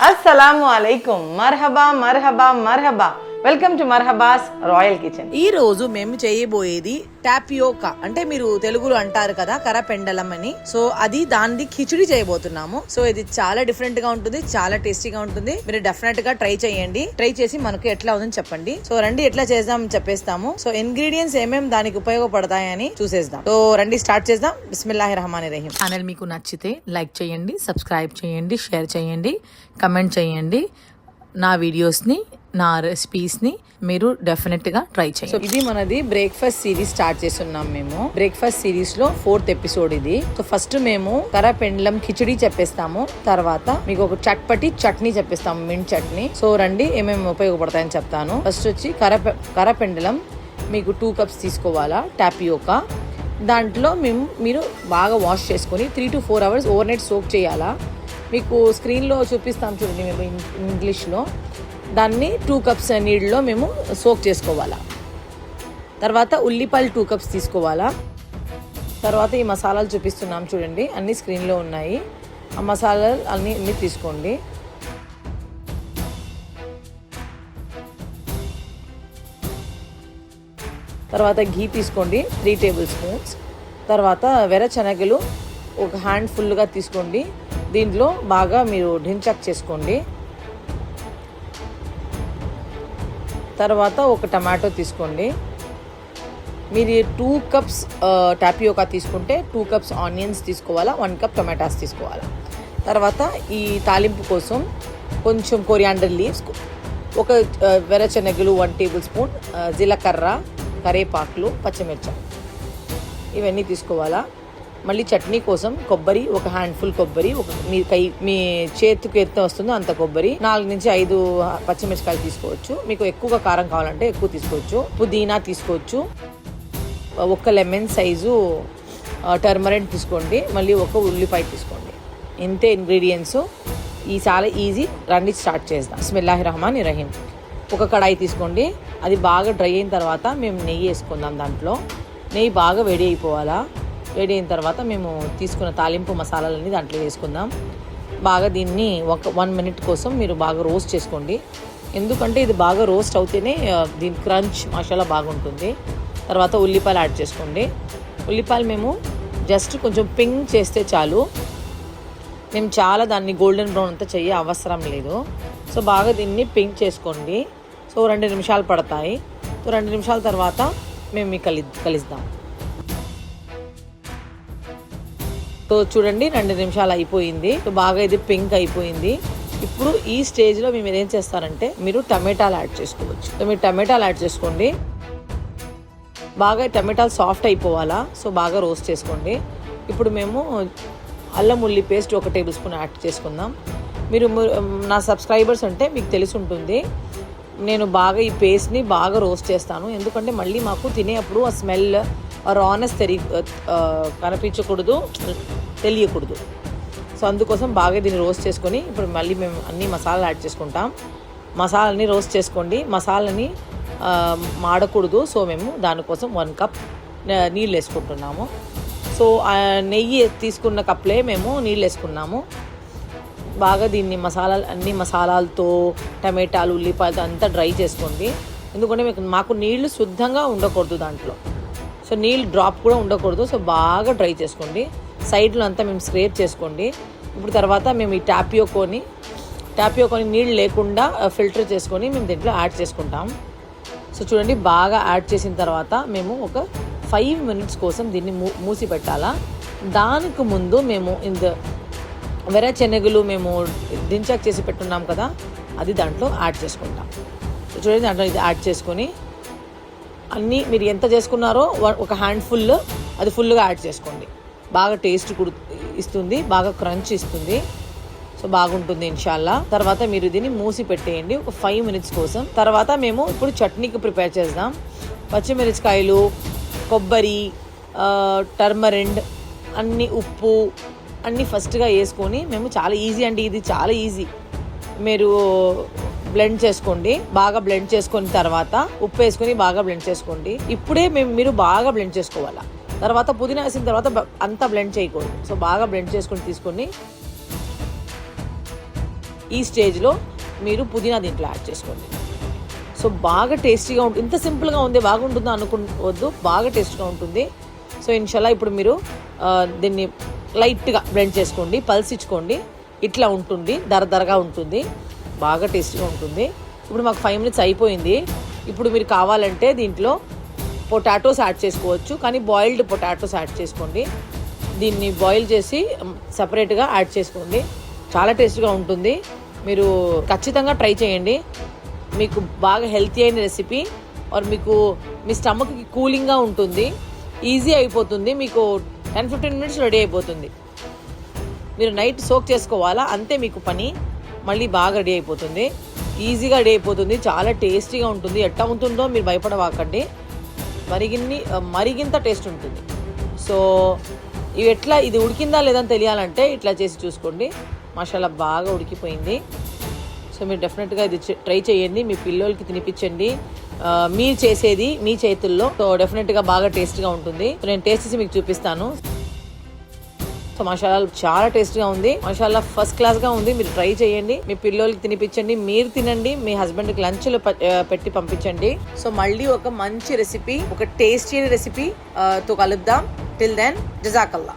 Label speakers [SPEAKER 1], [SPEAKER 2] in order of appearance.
[SPEAKER 1] అస్సలాము అలైకుం. మర్హబా మర్హబా మర్హబా. Welcome to Marhaba's Royal Kitchen.
[SPEAKER 2] ఈ రోజు మేము చేయబోయేది టాపియోకా, అంటే మీరు తెలుగులో అంటారు కదా కరపెండలం అని. సో అది దాన్ని కిచిడి చేయబోతున్నాము. సో ఇది చాలా డిఫరెంట్ గా ఉంటుంది, చాలా టేస్టీగా ఉంటుంది. మీరు డెఫినెట్ గా ట్రై చేయండి. ట్రై చేసి మనకు ఎట్లా ఉందని చెప్పండి. సో రండి ఎట్లా చేద్దాం చెప్పేస్తాము. సో ఇంగ్రీడియంట్స్ ఏమేమి దానికి ఉపయోగపడతాయని చూసేద్దాం. సో రండి స్టార్ట్ చేద్దాం. బిస్మిల్లాహిర్ రహమానిర్ రహీం. ఛానల్ మీకు నచ్చితే లైక్ చేయండి, సబ్స్క్రైబ్ చేయండి, షేర్ చేయండి, కమెంట్ చేయండి. నా వీడియోస్ని, నా రెసిపీస్ని మీరు డెఫినెట్గా ట్రై చేయండి. సో ఇది మనది బ్రేక్ఫాస్ట్ సిరీస్ స్టార్ట్ చేస్తున్నాం మేము. బ్రేక్ఫాస్ట్ సిరీస్ లో 4th ఎపిసోడ్ ఇది. సో ఫస్ట్ మేము కరపెండలం కిచిడి చెప్పేస్తాము, తర్వాత మీకు ఒక చట్పటి చట్నీ చెప్పేస్తాము, మింట్ చట్నీ. సో రండి ఏమేమి ఉపయోగపడతాయని చెప్తాను. ఫస్ట్ వచ్చి కరపెండలం మీకు 2 cups తీసుకోవాలా. టాపియోకా దాంట్లో మీరు బాగా వాష్ చేసుకొని 3 to 4 hours over night soak చేయాలా. మీకు స్క్రీన్లో చూపిస్తాం చూడండి మేము ఇంగ్లీష్లో. దాన్ని 2 cups నీళ్ళలో మేము సోక్ చేసుకోవాలా. తర్వాత ఉల్లిపాయలు 2 cups తీసుకోవాలా. తర్వాత ఈ మసాలాలు చూపిస్తున్నాం చూడండి, అన్ని స్క్రీన్లో ఉన్నాయి. ఆ మసాలాలు అన్నీ తీసుకోండి. తర్వాత ఘీ తీసుకోండి 3 tablespoons. తర్వాత శనగలు ఒక హ్యాండ్ ఫుల్గా తీసుకోండి. దీంట్లో బాగా మీరు ఢించక్ చేసుకోండి. తర్వాత ఒక టమాటో తీసుకోండి. మీరు 2 cups టాపియోకా తీసుకుంటే 2 cups ఆనియన్స్ తీసుకోవాలా, 1 cup టొమాటోస్ తీసుకోవాలా. తర్వాత ఈ తాలింపు కోసం కొంచెం కొరియాండర్ లీవ్స్, ఒక శనగలు 1 tablespoon, జీలకర్ర, కరేపాకులు, పచ్చిమిర్చి ఇవన్నీ తీసుకోవాలా. మళ్ళీ చట్నీ కోసం కొబ్బరి, ఒక హ్యాండ్ఫుల్ కొబ్బరి, మీ చేతికి ఎంత వస్తుందో అంత కొబ్బరి, 4 నుంచి 5 పచ్చిమిరపకాయలు తీసుకోవచ్చు. మీకు ఎక్కువగా కారం కావాలంటే ఎక్కువ తీసుకోవచ్చు. పుదీనా తీసుకోవచ్చు. ఒక లెమన్ సైజు టర్మరిన్ తీసుకోండి. మళ్ళీ ఒక ఉల్లిపాయ తీసుకోండి. ఇంతే ఇంగ్రీడియంట్స్. ఈ చాలా ఈజీ. రండి స్టార్ట్ చేద్దాం. బిస్మిల్లాహిర్ రహమానిర్ రహీం. ఒక కడాయి తీసుకోండి. అది బాగా డ్రై అయిన తర్వాత మేము నెయ్యి వేసుకుందాం. దాంట్లో నెయ్యి బాగా వేడి అయిపోవాలా. వేడి అయిన తర్వాత మేము తీసుకున్న తాలింపు మసాలాలన్నీ దాంట్లో వేసుకుందాం. బాగా దీన్ని 1 minute కోసం మీరు బాగా రోస్ట్ చేసుకోండి. ఎందుకంటే ఇది బాగా రోస్ట్ అవుతేనే దీని క్రంచ్ మసాలా బాగుంటుంది. తర్వాత ఉల్లిపాయలు యాడ్ చేసుకోండి. ఉల్లిపాయలు మేము జస్ట్ కొంచెం పింక్ చేస్తే చాలు. మేము చాలా దాన్ని గోల్డెన్ బ్రౌన్ అంతా చెయ్యే అవసరం లేదు. సో బాగా దీన్ని పింక్ చేసుకోండి. సో 2 నిమిషాలు పడతాయి. సో 2 నిమిషాల తర్వాత మేము కలుద్దాం. సో చూడండి 2 నిమిషాలు అయిపోయింది. బాగా ఇది పింక్ అయిపోయింది. ఇప్పుడు ఈ స్టేజ్లో మీరు ఏం చేస్తారంటే మీరు టమాటాలు యాడ్ చేసుకోవచ్చు. సో మీరు టమాటాలు యాడ్ చేసుకోండి. బాగా టమాటాలు సాఫ్ట్ అయిపోవాలా. సో బాగా రోస్ట్ చేసుకోండి. ఇప్పుడు మేము అల్లం ఉల్లి పేస్ట్ 1 tablespoon యాడ్ చేసుకుందాం. మీరు నా సబ్స్క్రైబర్స్ అంటే మీకు తెలిసి ఉంటుంది, నేను బాగా ఈ పేస్ట్ని బాగా రోస్ట్ చేస్తాను. ఎందుకంటే మళ్ళీ మాకు తినేప్పుడు ఆ స్మెల్ రానెస్ కనిపించకూడదు, తెలియకూడదు. సో అందుకోసం బాగా దీన్ని రోస్ట్ చేసుకొని ఇప్పుడు మళ్ళీ మేము అన్ని మసాలాలు యాడ్ చేసుకుంటాం. మసాలాని రోస్ట్ చేసుకోండి. మసాలాని మాడకూడదు. సో మేము దానికోసం 1 cup నీళ్ళు వేసుకుంటున్నాము. సో నెయ్యి తీసుకున్న కప్లే మేము నీళ్ళు వేసుకున్నాము. బాగా దీన్ని అన్ని మసాలాలతో టమాటాలు ఉల్లిపాయలతో అంతా డ్రై చేసుకోండి. ఎందుకంటే మాకు నీళ్లు శుద్ధంగా ఉండకూడదు దాంట్లో. సో నీళ్ళు డ్రాప్ కూడా ఉండకూడదు. సో బాగా డ్రై చేసుకోండి. సైడ్లో అంతా మేము స్క్రేప్ చేసుకోండి. ఇప్పుడు తర్వాత మేము ఈ టాపియోకోని నీళ్ళు లేకుండా ఫిల్టర్ చేసుకొని మేము దీంట్లో యాడ్ చేసుకుంటాం. సో చూడండి బాగా యాడ్ చేసిన తర్వాత మేము ఒక 5 minutes కోసం దీన్ని మూసి పెట్టాలా. దానికి ముందు మేము శనగలు మేము దించాక్ చేసి పెట్టున్నాం కదా, అది దాంట్లో యాడ్ చేసుకుంటాం. సో చూడండి దాంట్లో ఇది యాడ్ చేసుకొని అన్నీ మీరు ఎంత చేసుకున్నారో ఒక హ్యాండ్ఫుల్ అది ఫుల్గా యాడ్ చేసుకోండి. బాగా టేస్ట్ ఇస్తుంది, బాగా క్రంచ్ ఇస్తుంది. సో బాగుంటుంది ఇన్షాల్లా. తర్వాత మీరు దీన్ని మూసి పెట్టేయండి ఒక 5 minutes కోసం. తర్వాత మేము ఇప్పుడు చట్నీకి ప్రిపేర్ చేద్దాం. పచ్చిమిరపకాయలు, కొబ్బరి, టర్మరిన్, అన్ని ఉప్పు అన్నీ ఫస్ట్గా వేసుకొని మేము చాలా ఈజీ అండి, ఇది చాలా ఈజీ. మీరు బ్లెండ్ చేసుకోండి. బాగా బ్లెండ్ చేసుకున్న తర్వాత ఉప్పు వేసుకొని బాగా బ్లెండ్ చేసుకోండి. ఇప్పుడే మీరు బాగా బ్లెండ్ చేసుకోవాలా. తర్వాత పుదీనా వేసిన తర్వాత అంతా బ్లెండ్ చేయకూడదు. సో బాగా బ్లెండ్ చేసుకొని తీసుకొని ఈ స్టేజ్లో మీరు పుదీనా దీంట్లో యాడ్ చేసుకోండి. సో బాగా టేస్టీగా ఉంటుంది. ఇంత సింపుల్గా ఉంది, బాగుంటుందో అనుకోవద్దు, బాగా టేస్ట్గా ఉంటుంది. సో ఇన్షాల్లా ఇప్పుడు మీరు దీన్ని లైట్గా బ్లెండ్ చేసుకోండి, పల్స్ ఇచ్చుకోండి. ఇట్లా ఉంటుంది, దరదరగా ఉంటుంది, బాగా టేస్టీగా ఉంటుంది. ఇప్పుడు మాకు 5 minutes అయిపోయింది. ఇప్పుడు మీరు కావాలంటే దీంట్లో పొటాటోస్ యాడ్ చేసుకోవచ్చు, కానీ బాయిల్డ్ పొటాటోస్ యాడ్ చేసుకోండి. దీన్ని బాయిల్ చేసి సపరేట్గా యాడ్ చేసుకోండి. చాలా టేస్ట్గా ఉంటుంది. మీరు ఖచ్చితంగా ట్రై చేయండి. మీకు బాగా హెల్తీ అయిన రెసిపీ, ఆర్ మీకు మీ స్టమక్కి కూలింగ్గా ఉంటుంది, ఈజీ అయిపోతుంది. మీకు 10-15 minutes రెడీ అయిపోతుంది. మీరు నైట్ సోక్ చేసుకోవాలా, అంతే మీకు పని. మళ్ళీ బాగా రెడీ అయిపోతుంది, ఈజీగా రెడీ అయిపోతుంది, చాలా టేస్టీగా ఉంటుంది. ఎట్లా ఉంటుందో మీరు భయపడవాకండి, మరిగింత టేస్ట్ ఉంటుంది. సో ఇది ఉడికిందా లేదని తెలియాలంటే ఇట్లా చేసి చూసుకోండి. మసాలా బాగా ఉడికిపోయింది. సో మీరు డెఫినెట్గా ఇది ట్రై చేయండి, మీ పిల్లలకి తినిపించండి. మీరు చేసేది మీ చేతుల్లో. సో డెఫినెట్గా బాగా టేస్ట్గా ఉంటుంది. సో నేను టేస్ట్ చేసి మీకు చూపిస్తాను. సో మసాలా చాలా టేస్ట్గా ఉంది, మసాలా ఫస్ట్ క్లాస్గా ఉంది. మీరు ట్రై చేయండి, మీ పిల్లలకి తినిపించండి, మీరు తినండి, మీ హస్బెండ్కి లంచ్లో పెట్టి పంపించండి. సో మళ్ళీ ఒక మంచి రెసిపీ, ఒక టేస్టీ రెసిపీ తో కలుద్దాం. Till then, జజాకల్లా.